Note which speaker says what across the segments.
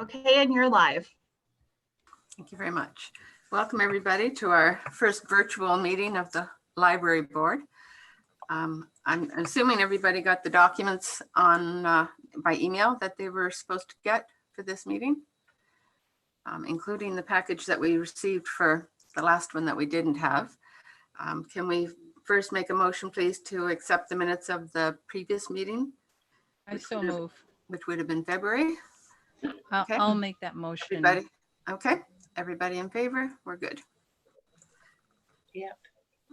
Speaker 1: Okay, and you're live.
Speaker 2: Thank you very much. Welcome everybody to our first virtual meeting of the library board. I'm assuming everybody got the documents on by email that they were supposed to get for this meeting, including the package that we received for the last one that we didn't have. Can we first make a motion, please, to accept the minutes of the previous meeting?
Speaker 3: I so move.
Speaker 2: Which would have been February. Okay.
Speaker 3: I'll make that motion.
Speaker 2: Everybody, okay. Everybody in favor? We're good.
Speaker 1: Yep.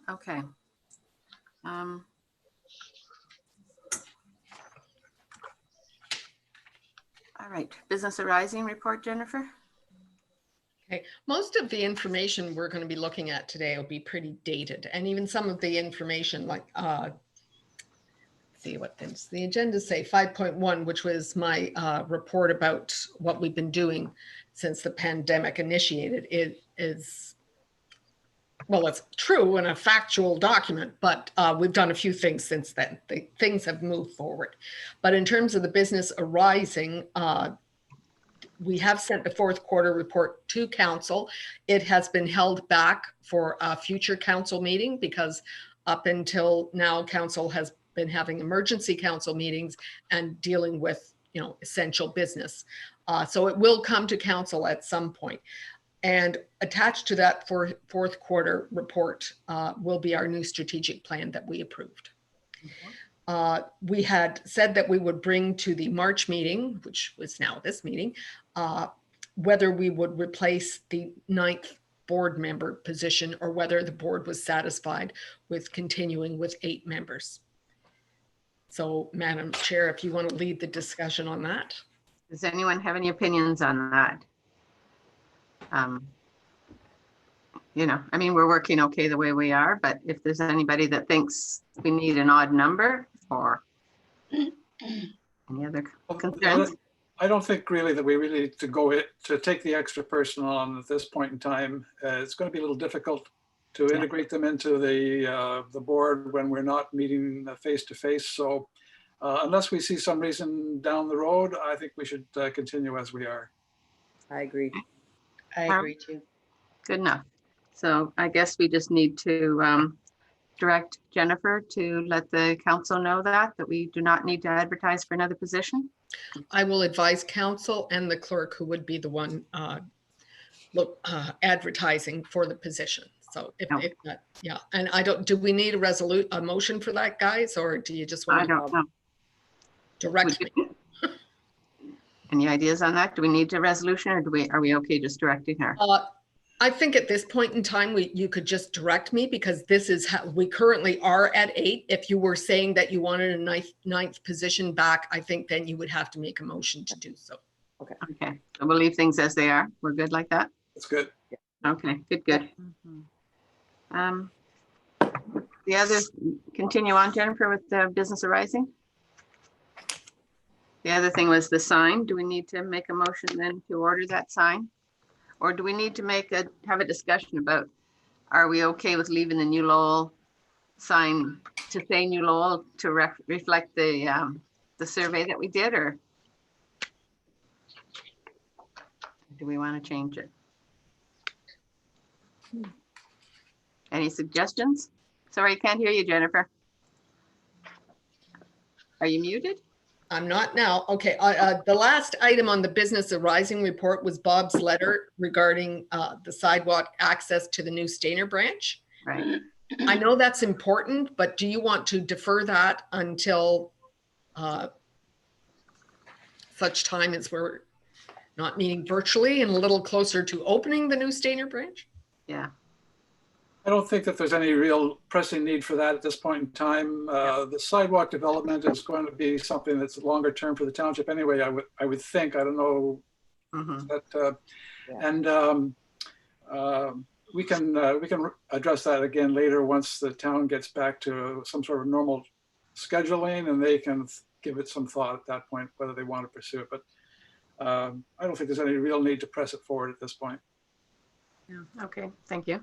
Speaker 2: Okay. All right. Business arising report, Jennifer.
Speaker 4: Okay, most of the information we're going to be looking at today will be pretty dated, and even some of the information like see what things the agenda say 5.1, which was my report about what we've been doing since the pandemic initiated. It is, well, it's true and a factual document, but we've done a few things since then. Things have moved forward. But in terms of the business arising, we have sent the fourth quarter report to council. It has been held back for a future council meeting because up until now, council has been having emergency council meetings and dealing with, essential business. So it will come to council at some point. And attached to that fourth quarter report will be our new strategic plan that we approved. We had said that we would bring to the March meeting, which was now this meeting, whether we would replace the 9th board member position or whether the board was satisfied with continuing with 8 members. So, Madam Chair, if you want to lead the discussion on that.
Speaker 2: Does anyone have any opinions on that? We're working okay the way we are, but if there's anybody that thinks we need an odd number or any other concerns?
Speaker 5: I don't think really that we really need to take the extra person on at this point in time. It's going to be a little difficult to integrate them into the board when we're not meeting face to face. So unless we see some reason down the road, I think we should continue as we are.
Speaker 6: I agree. I agree too.
Speaker 2: Good enough. So I guess we just need to direct Jennifer to let the council know that we do not need to advertise for another position.
Speaker 4: I will advise council and the clerk, who would be the one advertising for the position. So if that, yeah. And do we need a motion for that, guys, or do you just want to direct me?
Speaker 2: Any ideas on that? Do we need a resolution, or are we okay just directing her?
Speaker 4: I think at this point in time, you could just direct me, because this is how we currently are at 8. If you were saying that you wanted a ninth position back, I think then you would have to make a motion to do so.
Speaker 2: Okay. So we'll leave things as they are. We're good like that?
Speaker 5: That's good.
Speaker 2: Okay, good. The others, continue on, Jennifer, with the business arising. The other thing was the sign. Do we need to make a motion then to order that sign? Or do we need to have a discussion about, are we okay with leaving the New Lowell sign to say New Lowell to reflect the survey that we did, or do we want to change it? Any suggestions? Sorry, I can't hear you, Jennifer. Are you muted?
Speaker 4: I'm not now. Okay. The last item on the business arising report was Bob's letter regarding the sidewalk access to the new Stainer branch.
Speaker 2: Right.
Speaker 4: I know that's important, but do you want to defer that until such time as we're not meeting virtually and a little closer to opening the new Stainer branch?
Speaker 2: Yeah.
Speaker 5: I don't think that there's any real pressing need for that at this point in time. The sidewalk development is going to be something that's longer term for the township anyway. I would think. I don't know. And we can address that again later once the town gets back to some sort of normal scheduling, and they can give it some thought at that point whether they want to pursue it. But I don't think there's any real need to press it forward at this point.
Speaker 2: Yeah. Okay. Thank you.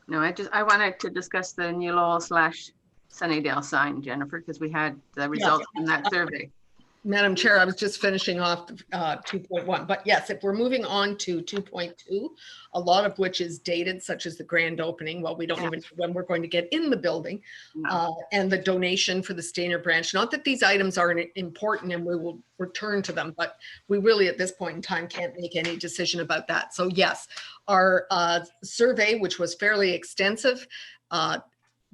Speaker 2: No, I wanted to discuss the New Lowell / Sunnydale sign, Jennifer, because we had the results from that survey.
Speaker 4: Madam Chair, I was just finishing off 2.1, but yes, if we're moving on to 2.2, a lot of which is dated, such as the grand opening, well, we don't
Speaker 2: Yeah.
Speaker 4: even know when we're going to get in the building,
Speaker 2: No.
Speaker 4: and the donation for the Stainer branch. Not that these items aren't important and we will return to them, but we really at this point in time can't make any decision about that. So yes, our survey, which was fairly extensive,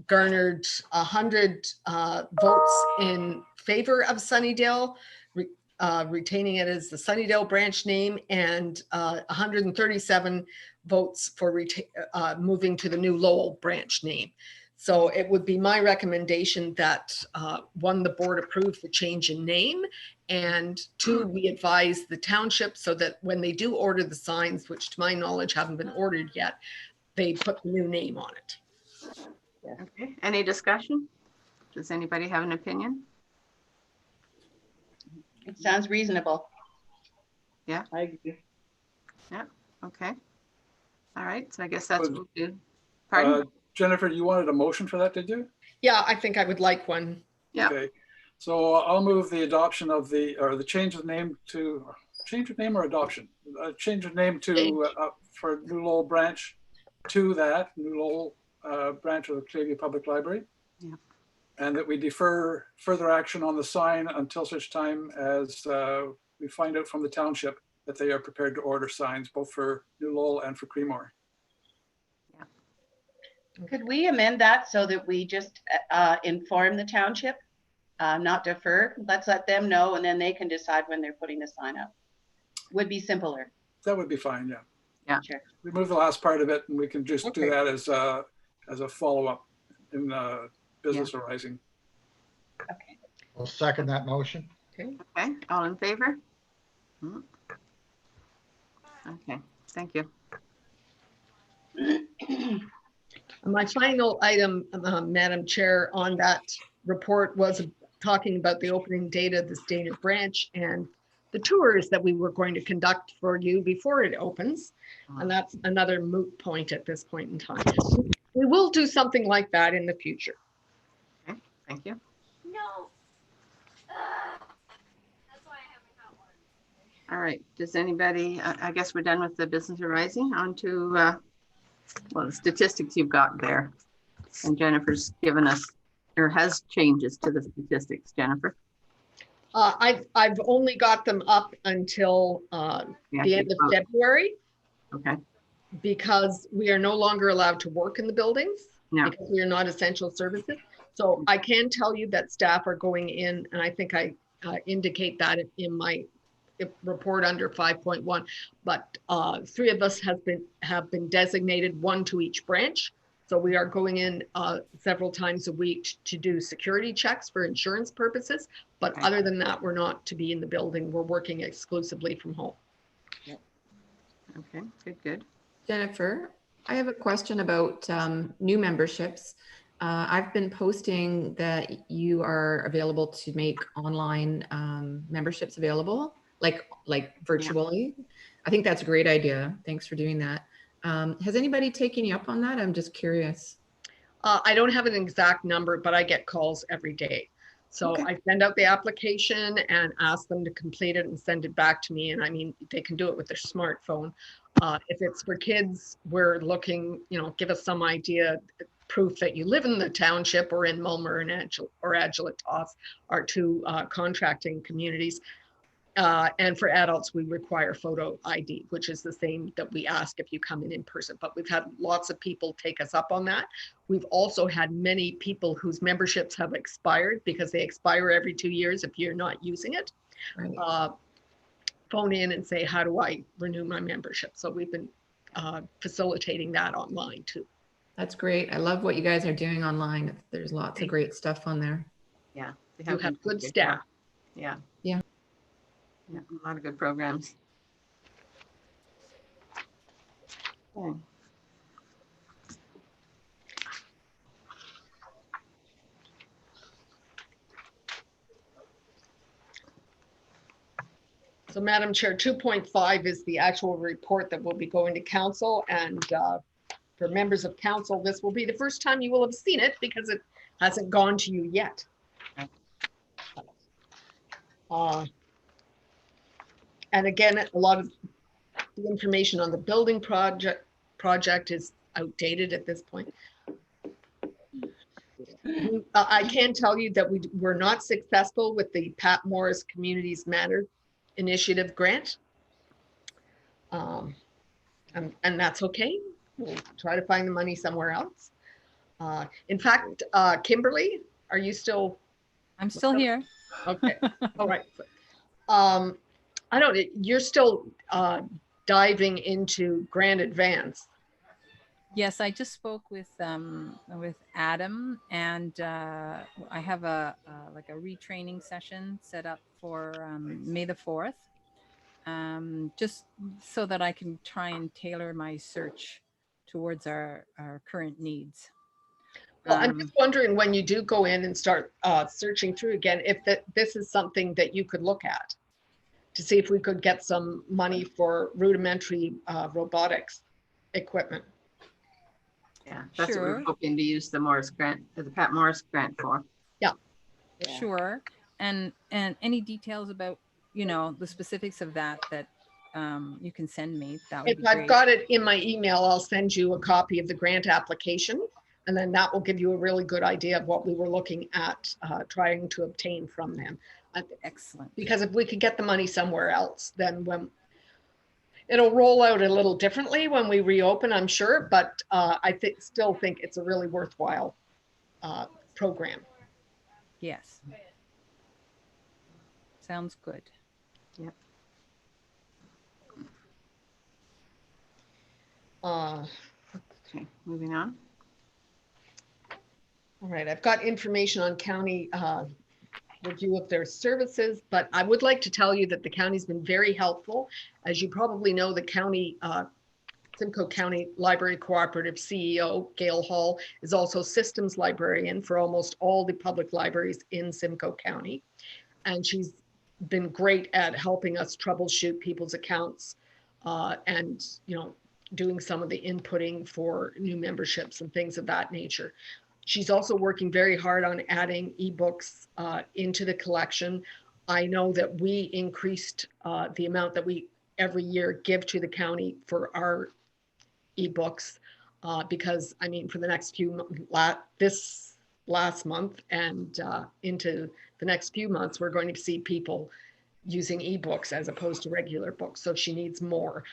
Speaker 4: garnered 100 votes in favor of Sunnydale, retaining it as the Sunnydale branch name, and 137 votes for moving to the new Lowell branch name. So it would be my recommendation that one, the board approve the change in name, and two, we advise the township so that when they do order the signs, which to my knowledge haven't been ordered yet, they put the new name on it.
Speaker 2: Okay, any discussion? Does anybody have an opinion?
Speaker 6: It sounds reasonable.
Speaker 2: Yeah.
Speaker 6: I agree.
Speaker 2: Okay. All right, so I guess that's
Speaker 5: Was-
Speaker 2: what we'll do. Pardon?
Speaker 5: Jennifer, you wanted a motion for that, did you?
Speaker 4: Yeah, I think I would like one.
Speaker 2: Yeah.
Speaker 5: Okay, so I'll move the adoption of the change of name to, change of name or adoption? Change of name to, for New Lowell branch to that, New Lowell branch of the Clearview Public Library.
Speaker 2: Yeah.
Speaker 5: And that we defer further action on the sign until such time as we find out from the township that they are prepared to order signs, both for New Lowell and for Creemore.
Speaker 6: Could we amend that so that we just inform the township, not defer? Let's let them know and then they can decide when they're putting the sign up. Would be simpler.
Speaker 5: That would be fine, yeah.
Speaker 2: Yeah.
Speaker 6: Sure.
Speaker 5: Remove the last part of it and we can just
Speaker 4: Okay.
Speaker 5: do that as a follow-up in business arising.
Speaker 6: Okay.
Speaker 7: I'll second that motion.
Speaker 2: Okay, all in favor? Hmm. Okay, thank you.
Speaker 4: My final item, Madam Chair, on that report was talking about the opening date of the Stainer branch and the tours that we were going to conduct for you before it opens. And that's another moot point at this point in time. We will do something like that in the future.
Speaker 2: Thank you.
Speaker 1: No. That's why I haven't got one.
Speaker 2: All right, does anybody, I guess we're done with the business arising. On to, well, the statistics you've got there. And Jennifer's given us, or has changes to the statistics, Jennifer.
Speaker 4: I've only got them up until
Speaker 2: Yeah,
Speaker 4: the end of February,
Speaker 2: Okay,
Speaker 4: because we are no longer allowed to work in the buildings
Speaker 2: yeah,
Speaker 4: because we are not essential services. So I can tell you that staff are going in, and I think I indicate that in my report under 5.1, but 3 of us have been designated, 1 to each branch. So we are going in several times a week to do security checks for insurance purposes. But
Speaker 2: Okay.
Speaker 4: other than that, we're not to be in the building. We're working exclusively from home.
Speaker 2: okay, good.
Speaker 8: Jennifer, I have a question about new memberships. I've been posting that you are available to make online memberships available, like virtually. I think that's a great idea. Thanks for doing that. Has anybody taken you up on that? I'm just curious.
Speaker 4: I don't have an exact number, but I get calls every day. So
Speaker 8: Okay.
Speaker 4: I send out the application and ask them to complete it and send it back to me. And I mean, they can do it with their smartphone. If it's for kids, we're looking, give us some idea, proof that you live in the township or in Mulmer and Agiletoss, our 2 contracting communities. And for adults, we require photo ID, which is the same that we ask if you come in person. But we've had lots of people take us up on that. We've also had many people whose memberships have expired because they expire every 2 years if you're not using it.
Speaker 8: Right.
Speaker 4: Phone in and say, how do I renew my membership? So we've been facilitating that online too.
Speaker 8: That's great. I love what you guys are doing online. There's lots of great stuff on there.
Speaker 2: Yeah. they
Speaker 4: You
Speaker 2: been
Speaker 4: have good
Speaker 2: job.
Speaker 4: staff.
Speaker 2: Yeah.
Speaker 8: Yeah.
Speaker 2: Yeah, a lot of good programs. Okay.
Speaker 4: So Madam Chair, 2.5 is the actual report that will be going to council, and for members of council, this will be the first time you will have seen it because it hasn't gone to you yet. And again, a lot of the information on the building project is outdated at this point. I can tell you that we were not successful with the Pat Morris Communities Matter Initiative grant. And that's okay. We'll try to find the money somewhere else. In fact, Kimberly, are you still?
Speaker 3: I'm still here.
Speaker 4: Okay, all right. I don't, you're still diving into Grant Advance.
Speaker 3: Yes, I just spoke with Adam, and I have like a retraining session set up for May the 4th, just so that I can try and tailor my search towards our current needs.
Speaker 4: Well, I'm just wondering when you do go in and start searching through again, if this is something that you could look at to see if we could get some money for rudimentary robotics equipment.
Speaker 2: Yeah, that's what we're
Speaker 3: Sure.
Speaker 2: hoping to use the Morris grant, the Pat Morris grant for.
Speaker 3: Sure. And any details about, the specifics of that you can send me, that would
Speaker 4: If
Speaker 3: be
Speaker 4: I've
Speaker 3: great.
Speaker 4: got it in my email, I'll send you a copy of the grant application. And then that will give you a really good idea of what we were looking at trying to obtain from them.
Speaker 3: Excellent.
Speaker 4: Because if we could get the money somewhere else, then when it'll roll out a little differently when we reopen, I'm sure, but I still think it's a really worthwhile program.
Speaker 3: Yes. Sounds good.
Speaker 2: Yep. Okay, moving on.
Speaker 4: All right, I've got information on county review of their services, but I would like to tell you that the county's been very helpful. As you probably know, the county, Simcoe County Library Cooperative CEO, Gail Hall, is also systems librarian for almost all the public libraries in Simcoe County. And she's been great at helping us troubleshoot people's accounts and, doing some of the inputting for new memberships and things of that nature. She's also working very hard on adding ebooks into the collection. I know that we increased the amount that we every year give to the county for our ebooks because, for the next this last month and into the next few months, we're going to see people using ebooks as opposed to regular books. So she needs more.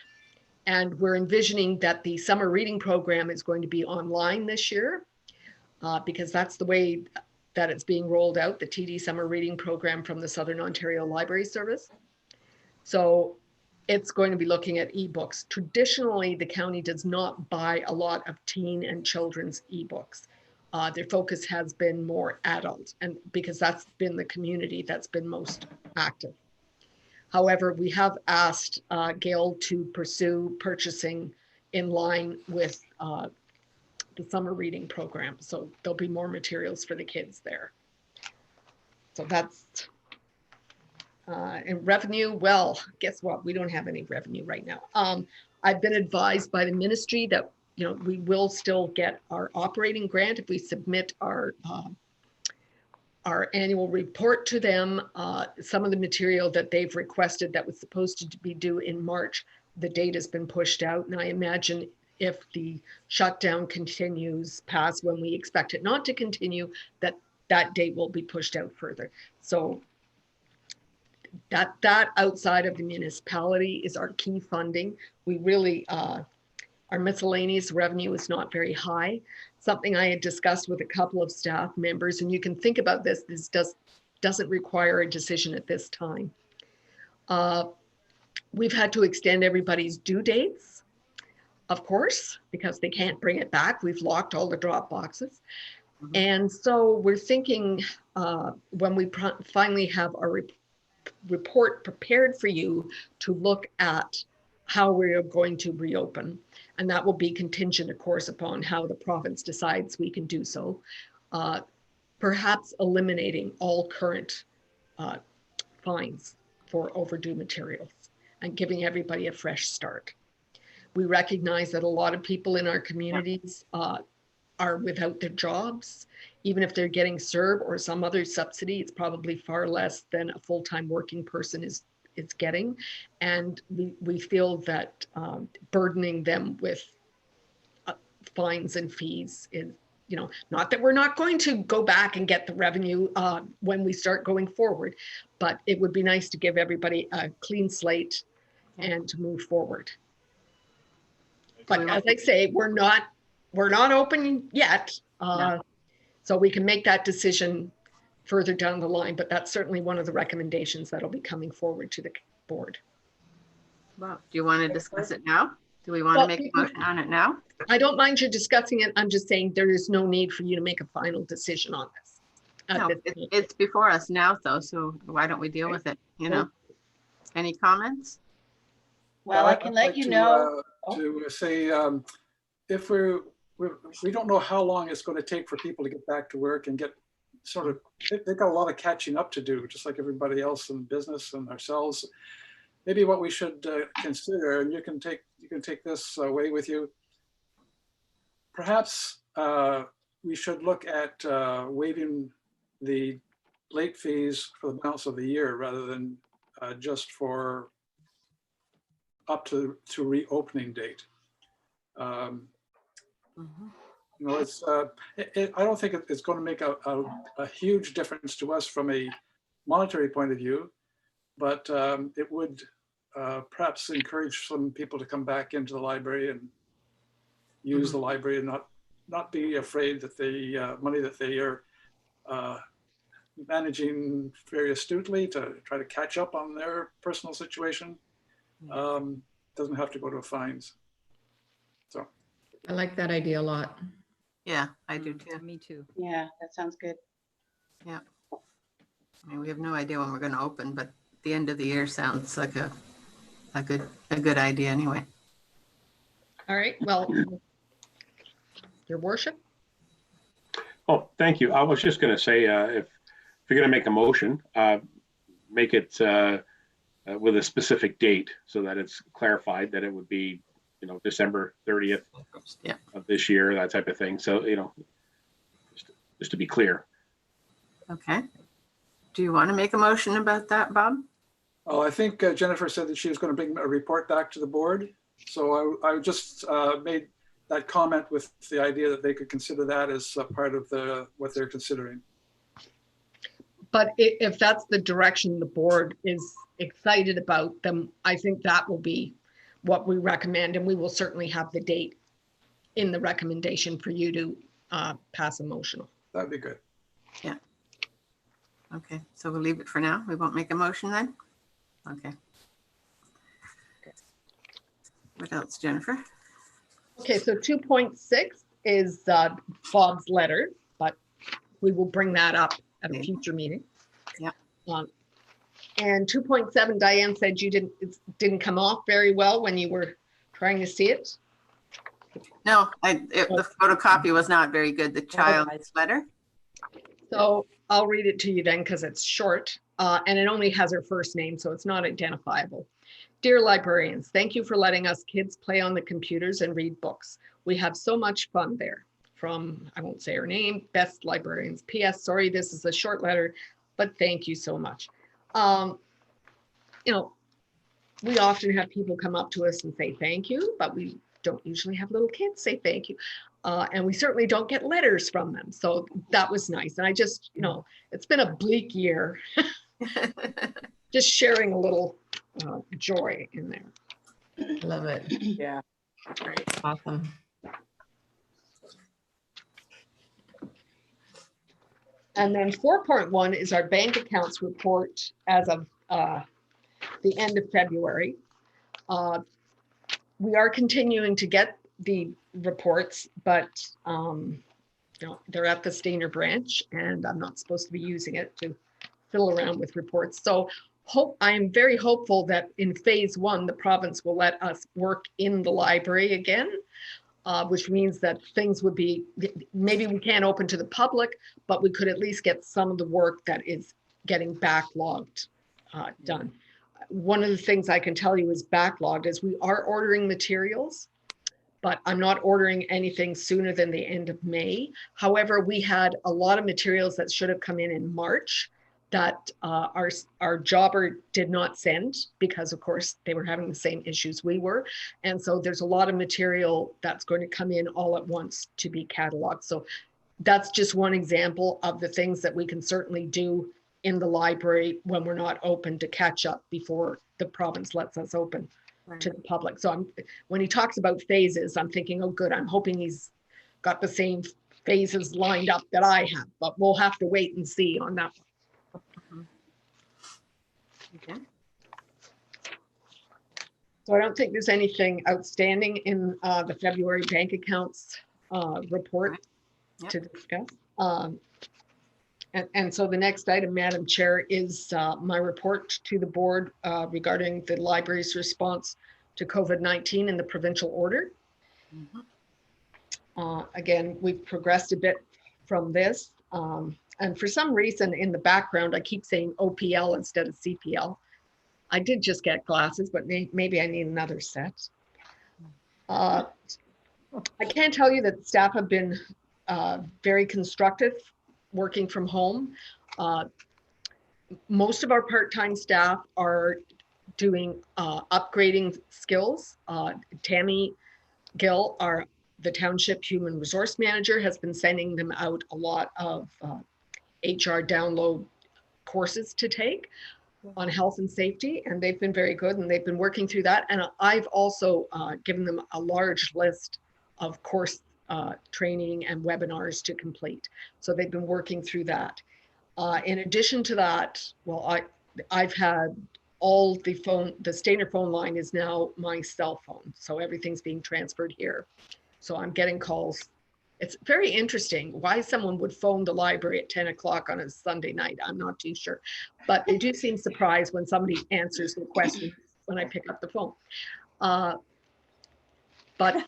Speaker 4: And we're envisioning that the summer reading program is going to be online this year. Because that's the way that it's being rolled out, the TD Summer Reading Program from the Southern Ontario Library Service. So it's going to be looking at ebooks. Traditionally, the county does not buy a lot of teen and children's ebooks. Their focus has been more adult, and because that's been the community that's been most active. However, we have asked Gail to pursue purchasing in line with the summer reading program. So there'll be more materials for the kids there. So that's in revenue. Well, guess what? We don't have any revenue right now. I've been advised by the ministry that, we will still get our operating grant if we submit our annual report to them. Some of the material that they've requested that was supposed to be due in March, the date has been pushed out. And I imagine if the shutdown continues past when we expect it not to continue, that date will be pushed out further. So that outside of the municipality is our key funding. We really, our miscellaneous revenue is not very high. Something I had discussed with a couple of staff members, and you can think about this doesn't require a decision at this time. We've had to extend everybody's due dates, of course, because they can't bring it back. We've locked all the drop boxes. Mm-hmm. And so we're thinking when we finally have our report prepared for you to look at how we are going to reopen. And that will be contingent, of course, upon how the province decides we can do so. Perhaps eliminating all current fines for overdue materials and giving everybody a fresh start. We recognize that a lot of people in our communities are without their jobs. even if they're getting CERB or some other subsidy, it's probably far less than a full-time working person is getting. And we feel that burdening them with fines and fees is, you know, not that we're not going to go back and get the revenue when we start going forward, but it would be nice to give everybody a clean slate and to move forward. But as I say, we're not open yet.
Speaker 2: No.
Speaker 4: So we can make that decision further down the line, but that's certainly one of the recommendations that'll be coming forward to the board.
Speaker 2: Well, do you want to discuss it now? Do we want to
Speaker 4: Well,
Speaker 2: make a motion on it now?
Speaker 4: I don't mind you discussing it. I'm just saying there is no need for you to make a final decision on this. at
Speaker 2: No,
Speaker 4: this point.
Speaker 2: it's before us now though, so why don't we deal with it, you know? Any comments?
Speaker 6: Well, I
Speaker 5: I'd
Speaker 6: can
Speaker 5: like
Speaker 6: let you
Speaker 5: to,
Speaker 6: know.
Speaker 5: To say, if we don't know how long it's going to take for people to get back to work and get sort of, they've got a lot of catching up to do, just like everybody else in business and ourselves. Maybe what we should consider, and you can take this away with you. Perhaps we should look at waiving the late fees for the balance of the year rather than just for up to reopening date. You know, it's I don't think it's going to make a huge difference to us from a monetary point of view, but it would perhaps encourage some people to come back into the library and use the library and not be afraid that the money that they are managing very astutely to try to catch up on their personal situation doesn't have to go to fines. So
Speaker 8: I like that idea a lot.
Speaker 2: Yeah, I do too.
Speaker 3: Me too.
Speaker 6: Yeah, that sounds good.
Speaker 2: I mean, we have no idea when we're going to open, but the end of the year sounds like a good idea anyway.
Speaker 4: All right, well, your worship.
Speaker 9: Oh, thank you. I was just going to say, if you're going to make a motion, make it with a specific date so that it's clarified that it would be, you know, December 30th of this year, that type of thing. So, you know, just to be clear.
Speaker 2: Okay. Do you want to make a motion about that, Bob?
Speaker 5: well, I think Jennifer said that she was going to bring a report back to the board. So I just made that comment with the idea that they could consider that as part of what they're considering.
Speaker 4: But if that's the direction the board is excited about, then I think that will be what we recommend. And we will certainly have the date in the recommendation for you to pass a motion.
Speaker 5: That'd be good.
Speaker 2: Okay, so we'll leave it for now. We won't make a motion then? Okay. What else, Jennifer?
Speaker 4: Okay, so 2.6 is Bob's letter, but we will bring that up at a future meeting.
Speaker 2: Yeah.
Speaker 4: And 2.7, Diane said it didn't come off very well when you were trying to see it.
Speaker 2: No, the photocopy was not very good, the child's letter.
Speaker 4: So I'll read it to you then because it's short and it only has her first name, so it's not identifiable. Dear librarians, thank you for letting us kids play on the computers and read books. We have so much fun there. From, I won't say her name, Best Librarians. P.S. Sorry, this is a short letter, but thank you so much. You know, we often have people come up to us and say thank you, but we don't usually have little kids say thank you. And we certainly don't get letters from them. So that was nice. And I just, you know, it's been a bleak year. Just sharing a little joy in there.
Speaker 8: I love it.
Speaker 3: Yeah.
Speaker 8: Awesome.
Speaker 4: And then 4.1 is our bank accounts report as of the end of February. We are continuing to get the reports, but you know, they're at the Stainer branch and I'm not supposed to be using it to fiddle around with reports. So I am very hopeful that in phase 1, the province will let us work in the library again, which means that things would be, maybe we can't open to the public, but we could at least get some of the work that is getting backlogged done. One of the things I can tell you is backlogged is we are ordering materials, but I'm not ordering anything sooner than the end of May. However, we had a lot of materials that should have come in March that our jobber did not send because, of course, they were having the same issues we were. And so there's a lot of material that's going to come in all at once to be cataloged. So that's just one example of the things that we can certainly do in the library when we're not open to catch up before the province lets us open to the public. So when he talks about phases, I'm thinking, oh, good, I'm hoping he's got the same phases lined up that I have, but we'll have to wait and see on that.
Speaker 2: Okay.
Speaker 4: So I don't think there's anything outstanding in the February bank accounts report
Speaker 2: Right. Yep.
Speaker 4: to discuss. And so the next item, Madam Chair, is my report to the board regarding the library's response to COVID-19 and the provincial order. Again, we've progressed a bit from this. And for some reason in the background, I keep saying OPL instead of CPL. I did just get glasses, but maybe I need another set. I can't tell you that staff have been very constructive working from home. Most of our part-time staff are doing upgrading skills. Tammy Gill, the township human resource manager, has been sending them out a lot of HR download courses to take on health and safety, and they've been very good, and they've been working through that. And I've also given them a large list of course training and webinars to complete. So they've been working through that. In addition to that, well, I've had all the Stainer phone line is now my cell phone. So everything's being transferred here. So I'm getting calls. It's very interesting why someone would phone the library at 10 o'clock on a Sunday night. I'm not too sure, but they do seem surprised when somebody answers the question when I pick up the phone. But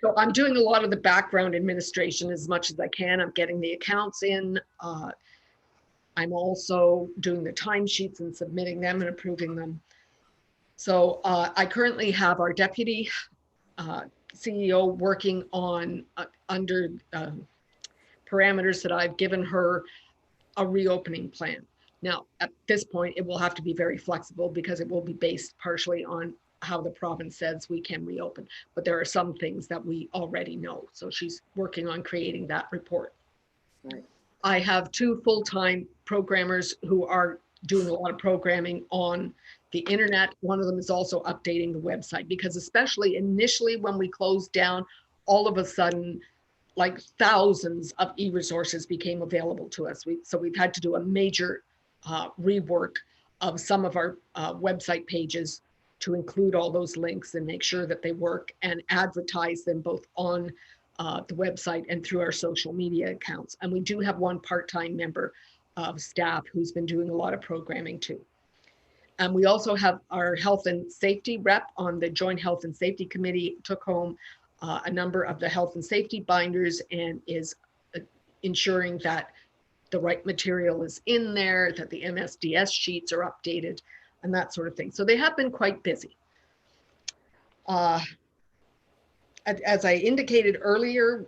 Speaker 4: so I'm doing a lot of the background administration as much as I can. I'm getting the accounts in. I'm also doing the timesheets and submitting them and approving them. So I currently have our deputy CEO working on under parameters that I've given her a reopening plan. Now, at this point, it will have to be very flexible because it will be based partially on how the province says we can reopen. But there are some things that we already know. So she's working on creating that report.
Speaker 2: Right.
Speaker 4: I have 2 full-time programmers who are doing a lot of programming on the internet. One of them is also updating the website because especially initially when we closed down, all of a sudden, like thousands of e-resources became available to us. So we've had to do a major rework of some of our website pages to include all those links and make sure that they work and advertise them both on the website and through our social media accounts. And we do have one part-time member of staff who's been doing a lot of programming too. And we also have our health and safety rep on the Joint Health and Safety Committee, took home a number of the health and safety binders and is ensuring that the right material is in there, that the MSDS sheets are updated and that sort of thing. So they have been quite busy. As I indicated earlier,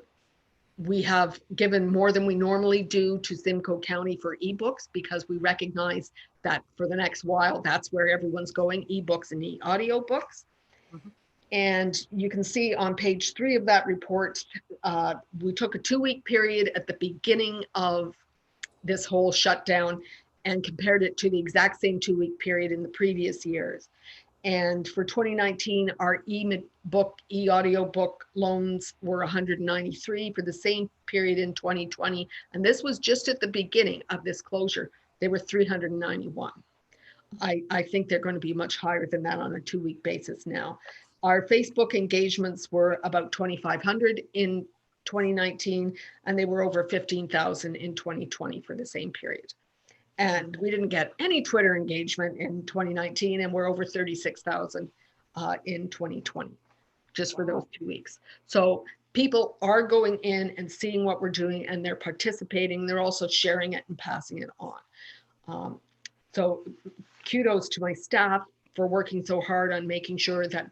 Speaker 4: we have given more than we normally do to Simcoe County for ebooks because we recognize that for the next while, that's where everyone's going, ebooks and e-audio books. And you can see on page 3 of that report, we took a 2-week period at the beginning of this whole shutdown and compared it to the exact same 2-week period in the previous years. And for 2019, our e-book, e-audio book loans were 193 for the same period in 2020. And this was just at the beginning of this closure. They were 391. I think they're going to be much higher than that on a 2-week basis now. Our Facebook engagements were about 2,500 in 2019, and they were over 15,000 in 2020 for the same period. And we didn't get any Twitter engagement in 2019, and we're over 36,000 in 2020, just for those 2 weeks. So people are going in and seeing what we're doing, and they're participating. They're also sharing it and passing it on. So kudos to my staff for working so hard on making sure that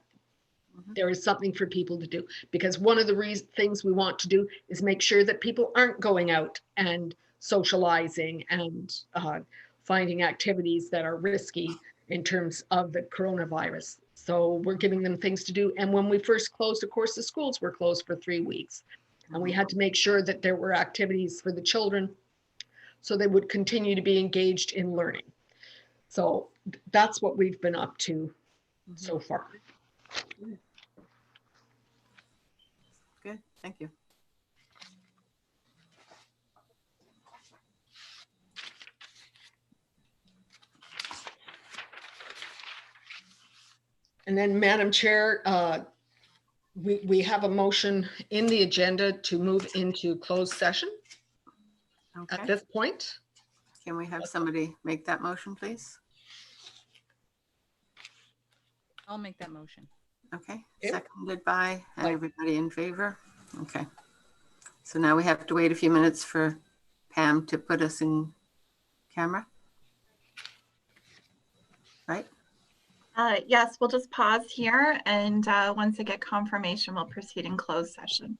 Speaker 4: there is something for people to do. Because one of the things we want to do is make sure that people aren't going out and socializing and finding activities that are risky in terms of the coronavirus. So we're giving them things to do. And when we first closed, of course, the schools were closed for 3 weeks. And we had to make sure that there were activities for the children so they would continue to be engaged in learning. So that's what we've been up to so far.
Speaker 2: Good, thank you.
Speaker 4: And then, Madam Chair, we have a motion in the agenda to move into closed session at
Speaker 2: Okay,
Speaker 4: this point.
Speaker 2: can we have somebody make that motion, please?
Speaker 3: I'll make that motion.
Speaker 2: Okay,
Speaker 4: Yep.
Speaker 2: seconded by, and
Speaker 4: Right.
Speaker 2: everybody in favor? Okay. So now we have to wait a few minutes for Pam to put us in camera. Right?
Speaker 10: Yes, we'll just pause here, and once I get confirmation, we'll proceed in closed session.